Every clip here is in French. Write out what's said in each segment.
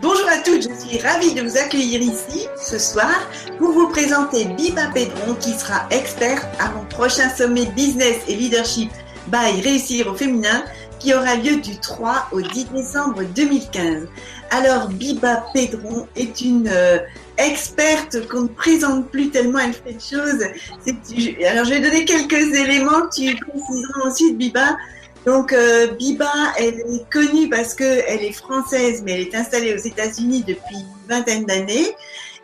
Bonjour à toutes, je suis ravie de vous accueillir ici ce soir pour vous présenter Biba Pedron qui sera experte à mon prochain sommet Business et Leadership by Réussir au féminin qui aura lieu du 3 au 10 décembre 2015. Alors Biba Pedron est une experte qu'on ne présente plus tellement elle fait de choses. Alors je vais donner quelques éléments, tu préciseras ensuite Biba. Donc Biba, elle est connue parce qu'elle est française, mais elle est installée aux États-Unis depuis une vingtaine d'années.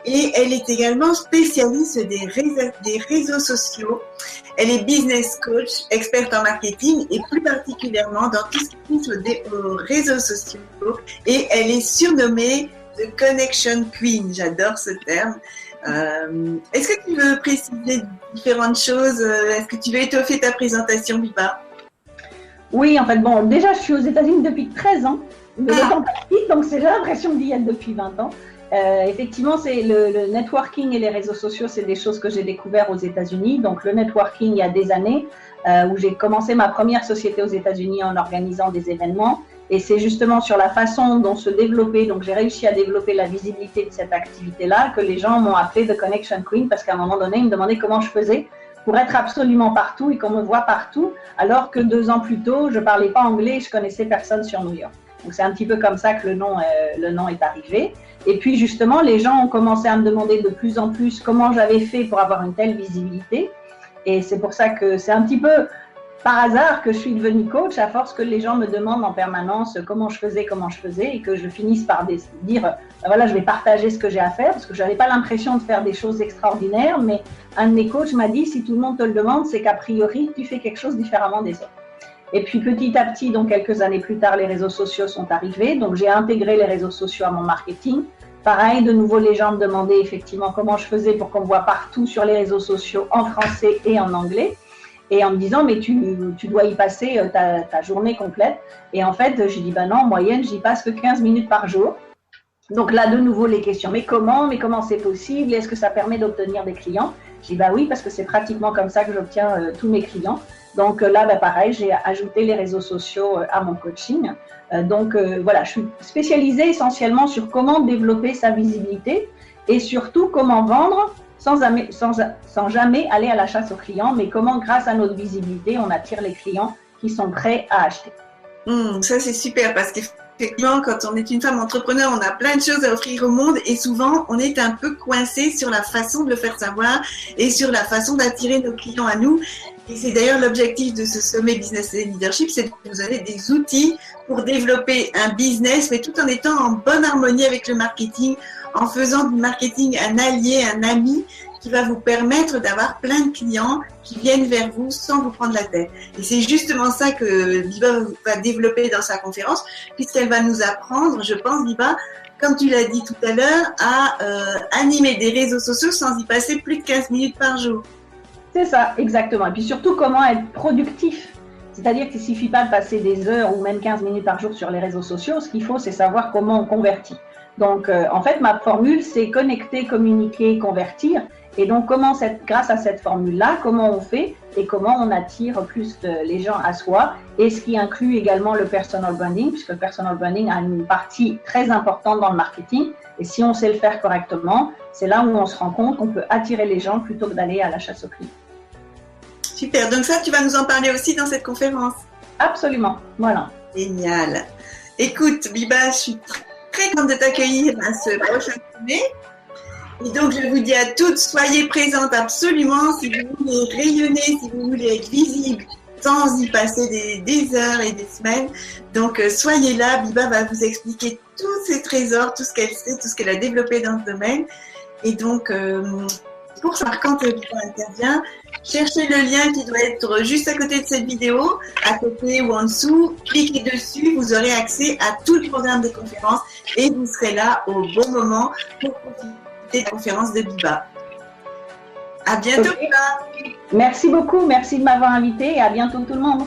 Et elle est également spécialiste des réseaux sociaux. Elle est business coach, experte en marketing et plus particulièrement dans tout ce qui touche aux réseaux sociaux. Et elle est surnommée The Connection Queen. J'adore ce terme. Est-ce que tu veux préciser différentes choses? Est-ce que tu veux étoffer ta présentation, Biba? Oui, en fait, bon, déjà, je suis aux États-Unis depuis 13 ans, mais le temps passe vite, donc j'ai l'impression d'y être depuis 20 ans. Effectivement, c'est le networking et les réseaux sociaux, c'est des choses que j'ai découvert aux États-Unis. Donc, le networking, il y a des années, où j'ai commencé ma première société aux États-Unis en organisant des événements. Et c'est justement sur la façon dont se développer, donc j'ai réussi à développer la visibilité de cette activité-là, que les gens m'ont appelé The Connection Queen, parce qu'à un moment donné, ils me demandaient comment je faisais pour être absolument partout et qu'on me voit partout, alors que 2 ans plus tôt, je ne parlais pas anglais et je connaissais personne sur New York. Donc c'est un petit peu comme ça que le nom est arrivé. Et puis justement, les gens ont commencé à me demander de plus en plus comment j'avais fait pour avoir une telle visibilité. Et c'est pour ça que c'est un petit peu par hasard que je suis devenue coach, à force que les gens me demandent en permanence comment je faisais, et que je finisse par dire voilà, je vais partager ce que j'ai à faire, parce que je n'avais pas l'impression de faire des choses extraordinaires, mais un de mes coachs m'a dit si tout le monde te le demande, c'est qu'a priori, tu fais quelque chose différemment des autres. Et puis petit à petit, donc quelques années plus tard, les réseaux sociaux sont arrivés, donc j'ai intégré les réseaux sociaux à mon marketing. Pareil, de nouveau, les gens me demandaient effectivement comment je faisais pour qu'on me voit partout sur les réseaux sociaux en français et en anglais. Et en me disant, mais tu dois y passer ta journée complète. Et en fait, j'ai dit, non, en moyenne, j'y passe que 15 minutes par jour. Donc là, de nouveau, les questions, mais comment c'est possible? Est-ce que ça permet d'obtenir des clients? J'ai dit, oui, parce que c'est pratiquement comme ça que j'obtiens tous mes clients. Donc là, pareil, j'ai ajouté les réseaux sociaux à mon coaching. Donc voilà, je suis spécialisée essentiellement sur comment développer sa visibilité et surtout comment vendre sans jamais aller à la chasse aux clients, mais comment, grâce à notre visibilité, on attire les clients qui sont prêts à acheter. Ça, c'est super parce qu'effectivement, quand on est une femme entrepreneur, on a plein de choses à offrir au monde et souvent, on est un peu coincé sur la façon de le faire savoir et sur la façon d'attirer nos clients à nous. Et c'est d'ailleurs l'objectif de ce sommet Business et Leadership, c'est de vous donner des outils pour développer un business, mais tout en étant en bonne harmonie avec le marketing, en faisant du marketing un allié, un ami qui va vous permettre d'avoir plein de clients qui viennent vers vous sans vous prendre la tête. Et c'est justement ça que Biba va développer dans sa conférence, puisqu'elle va nous apprendre, je pense, Biba, comme tu l'as dit tout à l'heure, à animer des réseaux sociaux sans y passer plus de 15 minutes par jour. C'est ça, exactement. Et puis surtout, comment être productif. C'est-à-dire qu'il ne suffit pas de passer des heures ou même 15 minutes par jour sur les réseaux sociaux. Ce qu'il faut, c'est savoir comment on convertit. Donc, en fait, ma formule, c'est connecter, communiquer, convertir. Et donc, grâce à cette formule-là, comment on fait et comment on attire plus les gens à soi. Et ce qui inclut également le personal branding, puisque le personal branding a une partie très importante dans le marketing. Et si on sait le faire correctement, c'est là où on se rend compte qu'on peut attirer les gens plutôt que d'aller à la chasse aux clients. Super, donc ça, tu vas nous en parler aussi dans cette conférence. Absolument, voilà. Génial. Écoute, Biba, je suis très contente de t'accueillir à ce prochain sommet. Et donc, je vous dis à toutes, soyez présentes absolument si vous voulez rayonner, si vous voulez être visible, sans y passer des heures et des semaines. Donc, soyez là. Biba va vous expliquer tous ses trésors, tout ce qu'elle sait, tout ce qu'elle a développé dans ce domaine. Et donc, pour savoir quand Biba intervient, cherchez le lien qui doit être juste à côté de cette vidéo, à côté ou en dessous. Cliquez dessus, vous aurez accès à tout le programme de conférence et vous serez là au bon moment pour profiter de la conférence de Biba. À bientôt, Biba. Merci beaucoup, merci de m'avoir invité et à bientôt tout le monde.